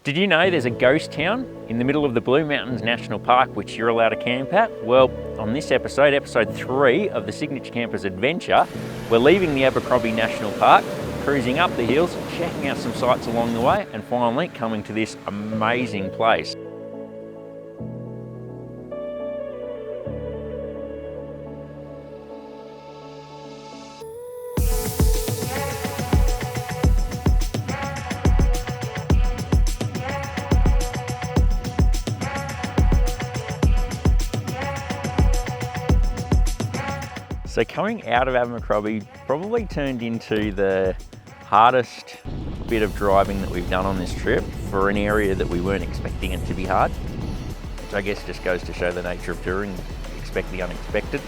Did you know there's a ghost town in the middle of the Blue Mountains National Park which you're allowed to camp at? Well, on this episode, episode 3 of the Signature Campers Adventure, we're leaving the Abercrombie National Park, cruising up the hills, checking out some sights along the way, and finally coming to this amazing place. So coming out of Abercrombie probably turned into the hardest bit of driving that we've done on this trip for an area that we weren't expecting it to be hard, which I guess just goes to show the nature of touring, expect the unexpected.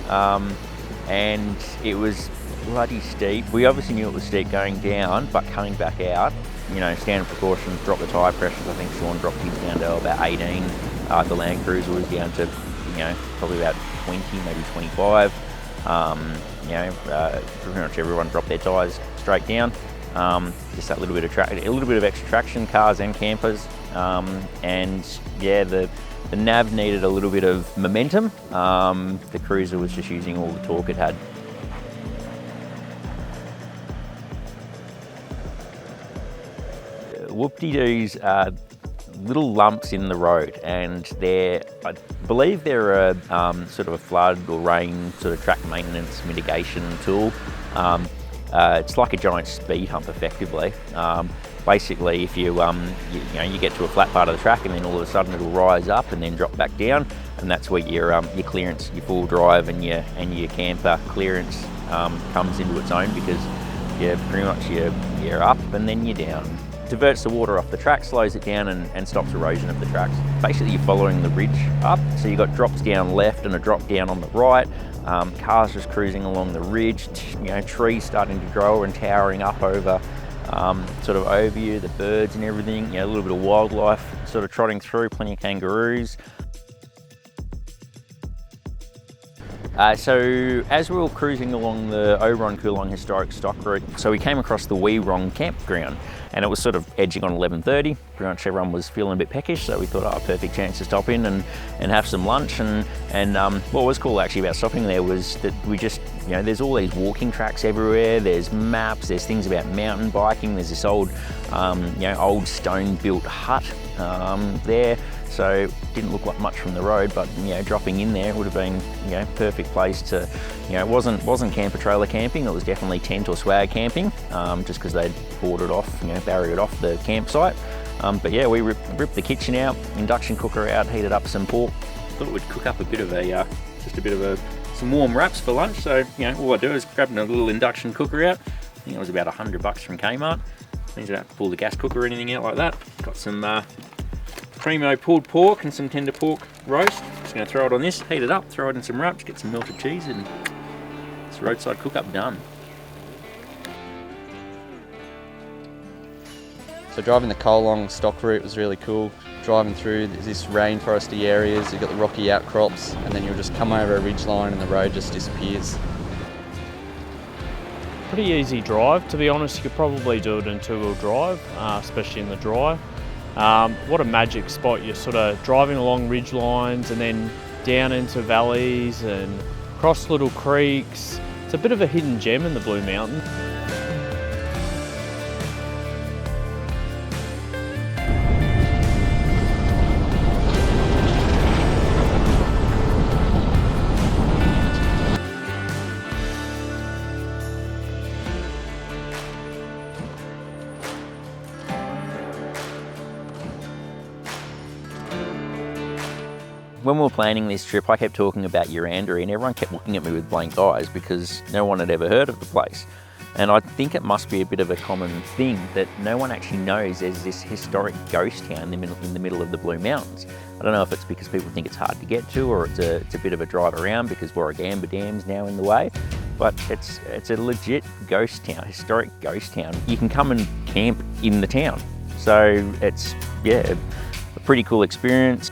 And it was bloody steep. We obviously knew it was steep going down, but coming back out, you know, standard precautions, drop the tyre pressures. I think Sean dropped his down to about 18. The Land Cruiser was down to, you know, probably about 20, maybe 25. Pretty much everyone dropped their tyres straight down. Just that little bit of extra traction, cars and campers. And yeah, the nav needed a little bit of momentum. The Cruiser was just using all the torque it had. Whoop-de-doos are little lumps in the road, and I believe they're a sort of a flood or rain sort of track maintenance mitigation tool. It's like a giant speed hump effectively. Basically, if you get to a flat part of the track and then all of a sudden it'll rise up and then drop back down, and that's where your clearance, your full drive and your camper clearance comes into its own, because you're up and then you're down. Diverts the water off the track, slows it down and stops erosion of the tracks. Basically, you're following the ridge up, so you've got drops down left and a drop down on the right. Cars just cruising along the ridge, trees starting to grow and towering up over you, the birds and everything, a little bit of wildlife sort of trotting through, plenty of kangaroos. So as we were cruising along the Oberon Coolong Historic Stock Route, so we came across the Wrong Campground, and it was sort of edging on 11:30. Pretty much everyone was feeling a bit peckish, so we thought, perfect chance to stop in and have some lunch. And what was cool actually about stopping there was that we just, there's all these walking tracks everywhere, there's maps, there's things about mountain biking, there's this old stone-built hut there. So it didn't look like much from the road, but dropping in there would have been perfect place to, it wasn't camper trailer camping, it was definitely tent or swag camping, just because they'd boarded off, barriered off the campsite. But yeah, we ripped the kitchen out, induction cooker out, heated up some pork. Thought it would cook up a bit of some warm wraps for lunch. So all I do is grab a little induction cooker out. I think it was about $100 from Kmart. Means I don't have to pull the gas cooker or anything out like that. Got some primo pulled pork and some tender pork roast. Just going to throw it on this, heat it up, throw it in some wraps, get some melted cheese, and it's roadside cook up done. So driving the Coolong stock route was really cool. Driving through this rainforesty areas, you've got the rocky outcrops, and then you'll just come over a ridge line and the road just disappears. Pretty easy drive, to be honest. You could probably do it in two-wheel drive, especially in the dry. What a magic spot. You're sort of driving along ridge lines and then down into valleys and across little creeks. It's a bit of a hidden gem in the Blue Mountains. When we were planning this trip, I kept talking about Yerranderie, and everyone kept looking at me with blank eyes because no one had ever heard of the place. And I think it must be a bit of a common thing that no one actually knows there's this historic ghost town in the middle of the Blue Mountains. I don't know if it's because people think it's hard to get to, or it's a bit of a drive around because Warragamba Dam's now in the way. But it's a legit ghost town, historic ghost town. You can come and camp in the town. So it's, a pretty cool experience.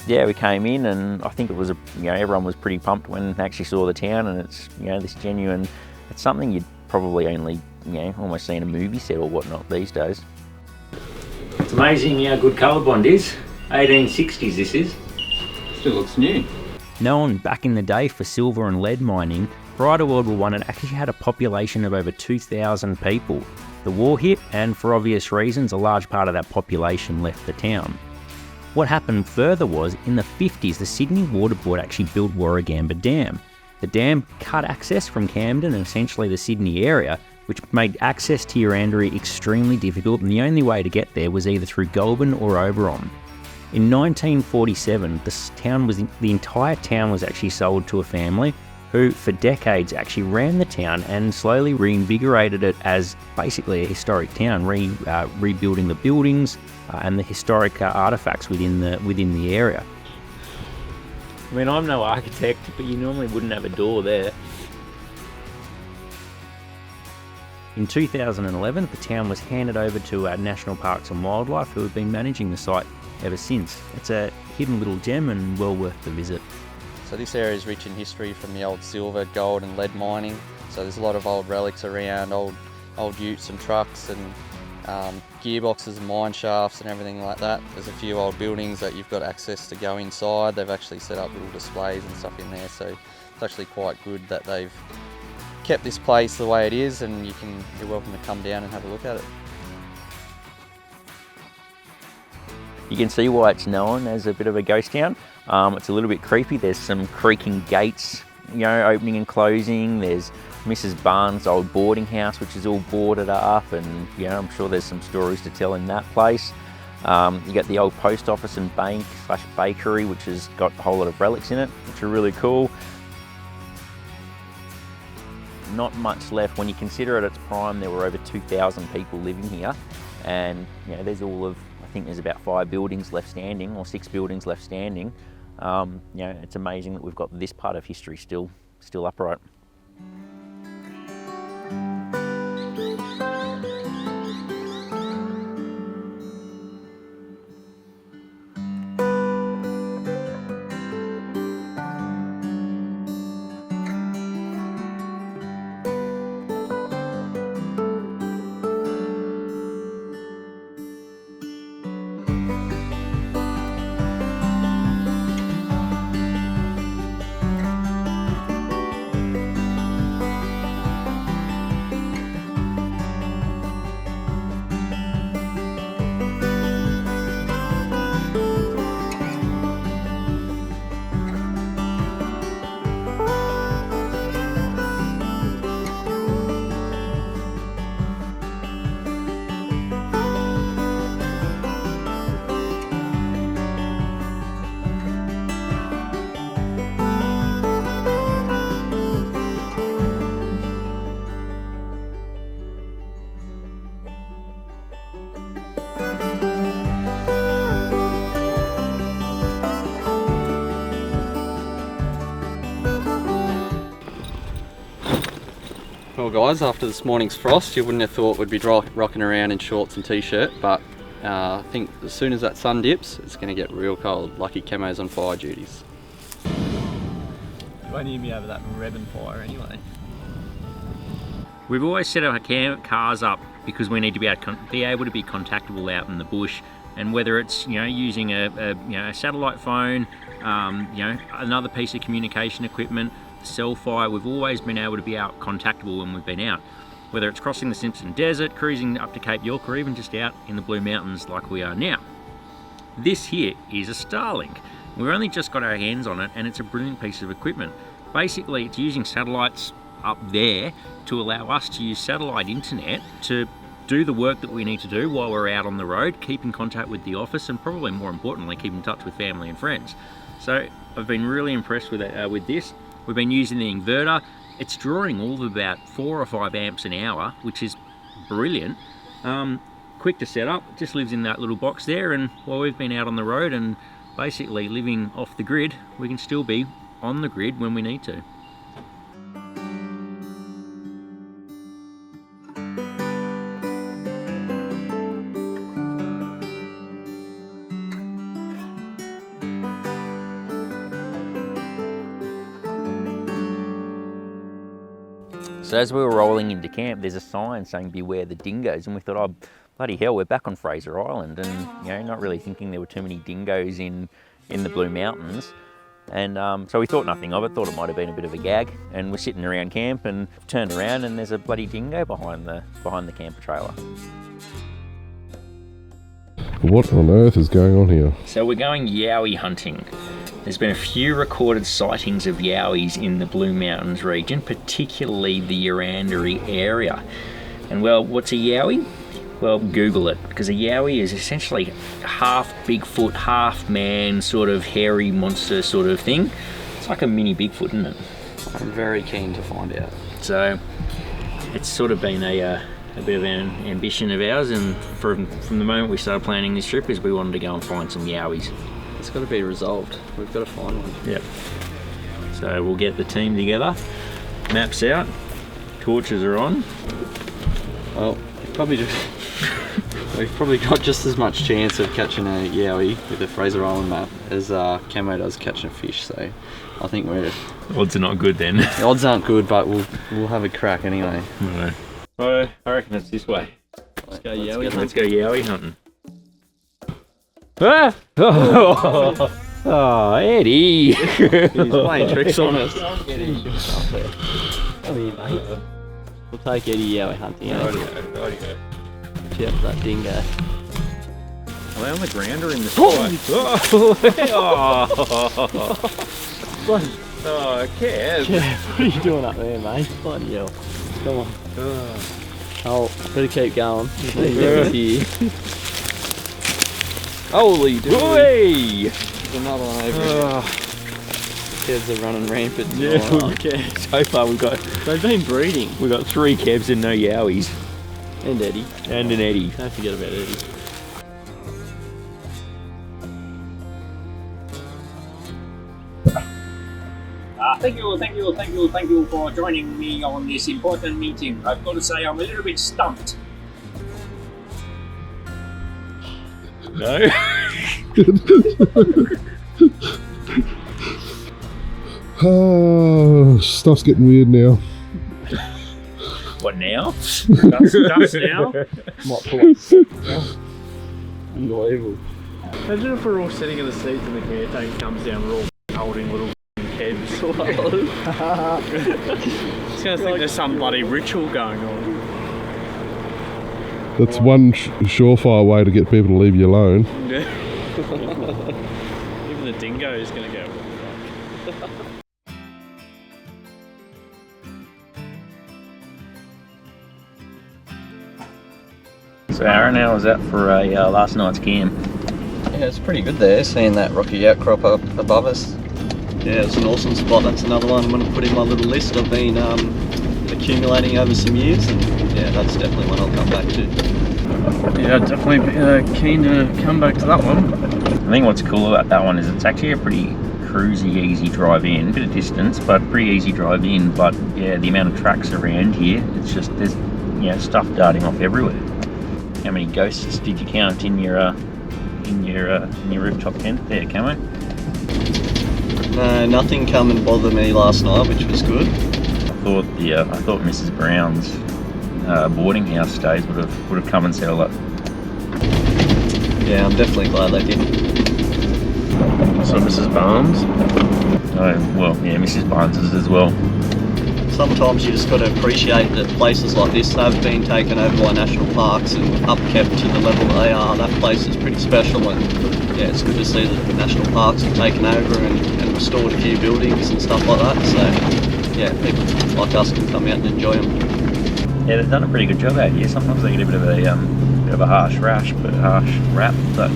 Yeah, we came in, and I think it was everyone was pretty pumped when they actually saw the town, and it's this genuine. It's something you'd probably only almost see in a movie set or whatnot these days. It's amazing how good colorbond is. 1860s this is. Still looks new. Known back in the day for silver and lead mining, prior to World War I it actually had a population of over 2,000 people. The war hit, and for obvious reasons a large part of that population left the town. What happened further was, in the 50s, the Sydney Water Board actually built Warragamba Dam. The dam cut access from Camden and essentially the Sydney area, which made access to Yerranderie extremely difficult, and the only way to get there was either through Goulburn or Oberon. In 1947, the entire town was actually sold to a family who, for decades, actually ran the town and slowly reinvigorated it as basically a historic town, rebuilding the buildings and the historic artefacts within the area. I mean, I'm no architect, but you normally wouldn't have a door there. In 2011, the town was handed over to National Parks and Wildlife, who have been managing the site ever since. It's a hidden little gem and well worth the visit. So this area is rich in history from the old silver, gold and lead mining. So there's a lot of old relics around, old utes and trucks and gearboxes and mine shafts and everything like that. There's a few old buildings that you've got access to go inside. They've actually set up little displays and stuff in there, so it's actually quite good that they've kept this place the way it is, and you're welcome to come down and have a look at it. You can see why it's known as a bit of a ghost town. It's a little bit creepy. There's some creaking gates, opening and closing. There's Mrs. Barnes' old boarding house, which is all boarded up, and I'm sure there's some stories to tell in that place. You got the old post office and bank/bakery, which has got a whole lot of relics in it, which are really cool. Not much left. When you consider at its prime, there were over 2,000 people living here, and there's I think there's about 5 buildings left standing, or 6 buildings left standing. It's amazing that we've got this part of history still upright. Well guys, after this morning's frost, you wouldn't have thought we'd be rocking around in shorts and t-shirt, but I think as soon as that sun dips, it's going to get real cold. Lucky Camo's on fire duties. You won't even be over that revving fire anyway. We've always set our cars up because we need to be able to be contactable out in the bush, and whether it's using a satellite phone, another piece of communication equipment, cell fire, we've always been able to be out contactable when we've been out. Whether it's crossing the Simpson Desert, cruising up to Cape York, or even just out in the Blue Mountains like we are now. This here is a Starlink. We've only just got our hands on it, and it's a brilliant piece of equipment. Basically, it's using satellites up there to allow us to use satellite internet to do the work that we need to do while we're out on the road, keep in contact with the office, and probably more importantly, keep in touch with family and friends. So I've been really impressed with this. We've been using the inverter. It's drawing all of about 4 or 5 amps an hour, which is brilliant. Quick to set up, it just lives in that little box there, and while we've been out on the road and basically living off the grid, we can still be on the grid when we need to. So as we were rolling into camp, there's a sign saying beware the dingoes, and we thought, bloody hell, we're back on Fraser Island, and not really thinking there were too many dingoes in the Blue Mountains. And so we thought nothing of it, thought it might have been a bit of a gag, and we're sitting around camp and turned around and there's a bloody dingo behind the camper trailer. What on earth is going on here? So we're going yowie hunting. There's been a few recorded sightings of yowies in the Blue Mountains region, particularly the Yerranderie area. And well, what's a yowie? Well, Google it, because a yowie is essentially half Bigfoot, half man, sort of hairy monster sort of thing. It's like a mini Bigfoot, isn't it? I'm very keen to find out. So it's sort of been a bit of an ambition of ours, and from the moment we started planning this trip is we wanted to go and find some yowies. It's got to be resolved. We've got to find one. Yep. So we'll get the team together, maps out, torches are on. Well, we've probably got just as much chance of catching a yowie with the Fraser Island map as Camo does catching a fish, so I think odds are not good then. The odds aren't good, but we'll have a crack anyway. Right. Well, I reckon it's this way. Let's go yowie. Let's go yowie hunting. Ah! Oh, Eddie! He's playing tricks on us. Eddie, come here, mate. We'll take Eddie yowie hunting. Rightio. Check out that dingo. Are they on the ground or in the sky? Oh, Kev. Yeah, what are you doing up there, mate? Bloody hell. Come on. Oh, better keep going. Here. Holy dude. Hey! There's another one over here. Kevs are running rampant. Yeah, okay. So far they've been breeding. we've got 3 Kevs and no yowies. And Eddie. And an Eddie. Don't forget about Eddie. Thank you for joining me on this important meeting. I've got to say I'm a little bit stumped. No? Oh, stuff's getting weird now. What now? Dust now? Might pull up. Unbelievable. Imagine if we're all sitting in the seats and the caretaker comes down, we're all holding little Kevs. It's going to think there's some bloody ritual going on. That's one surefire way to get people to leave you alone. Even the dingo is going to go. So Aaron, how was that for a last night's camp? Yeah, it's pretty good there, seeing that rocky outcrop up above us. Yeah, it's an awesome spot. That's another one I'm going to put in my little list I've been accumulating over some years, and yeah, that's definitely one I'll come back to. Yeah, definitely keen to come back to that one. I think what's cool about that one is it's actually a pretty cruisy, easy drive in. Bit of distance, but pretty easy drive in. But yeah, the amount of tracks around here, it's just there's stuff darting off everywhere. How many ghosts did you count in your rooftop tent there, Camo? No, nothing come and bother me last night, which was good. I thought Mrs. Brown's boarding house stays would have come and said all that. Yeah, I'm definitely glad they didn't. So Mrs. Barnes? Oh, well, yeah, Mrs. Barnes's as well. Sometimes you just got to appreciate that places like this have been taken over by national parks and upkept to the level that they are. That place is pretty special, and yeah, it's good to see that the national parks have taken over and restored a few buildings and stuff like that. So yeah, people like us can come out and enjoy them. Yeah, they've done a pretty good job out here. Sometimes they get a bit of a harsh rap, but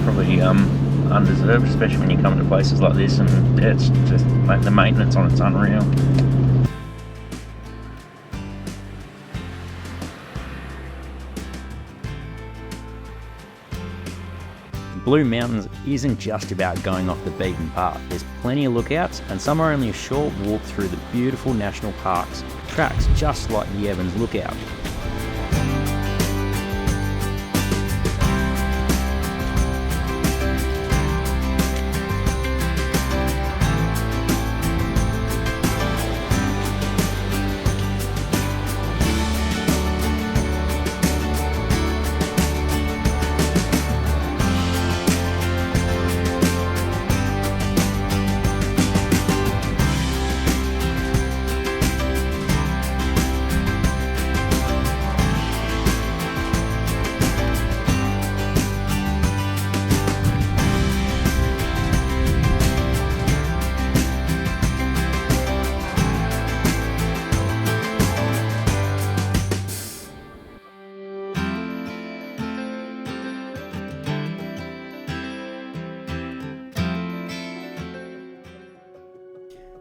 probably undeserved, especially when you come to places like this, and yeah, it's just like the maintenance on it's unreal. Blue Mountains isn't just about going off the beaten path. There's plenty of lookouts, and some are only a short walk through the beautiful national parks, tracks just like the Evans Lookout.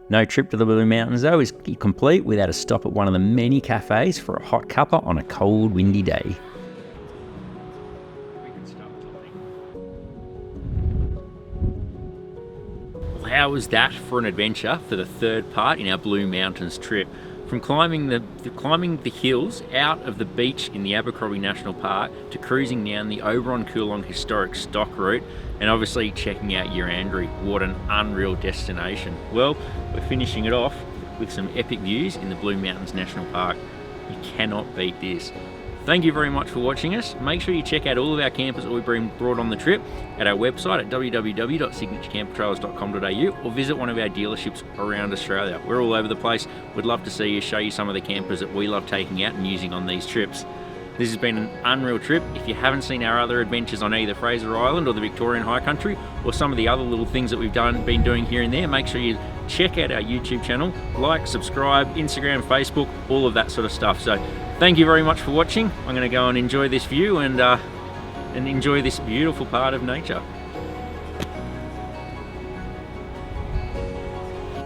No trip to the Blue Mountains though is complete without a stop at one of the many cafes for a hot cuppa on a cold, windy day. Well, how was that for an adventure for the third part in our Blue Mountains trip? From climbing the hills out of the beach in the Abercrombie National Park to cruising down the Oberon-Coulon historic stock route and obviously checking out Yerranderie. What an unreal destination. Well, we're finishing it off with some epic views in the Blue Mountains National Park. You cannot beat this. Thank you very much for watching us. Make sure you check out all of our campers that we've brought on the trip at our website at www.signaturecampertrails.com.au or visit one of our dealerships around Australia. We're all over the place. We'd love to see you, show you some of the campers that we love taking out and using on these trips. This has been an unreal trip. If you haven't seen our other adventures on either Fraser Island or the Victorian High Country or some of the other little things that we've been doing here and there, make sure you check out our YouTube channel, like, subscribe, Instagram, Facebook, all of that sort of stuff. So thank you very much for watching. I'm going to go and enjoy this view and enjoy this beautiful part of nature.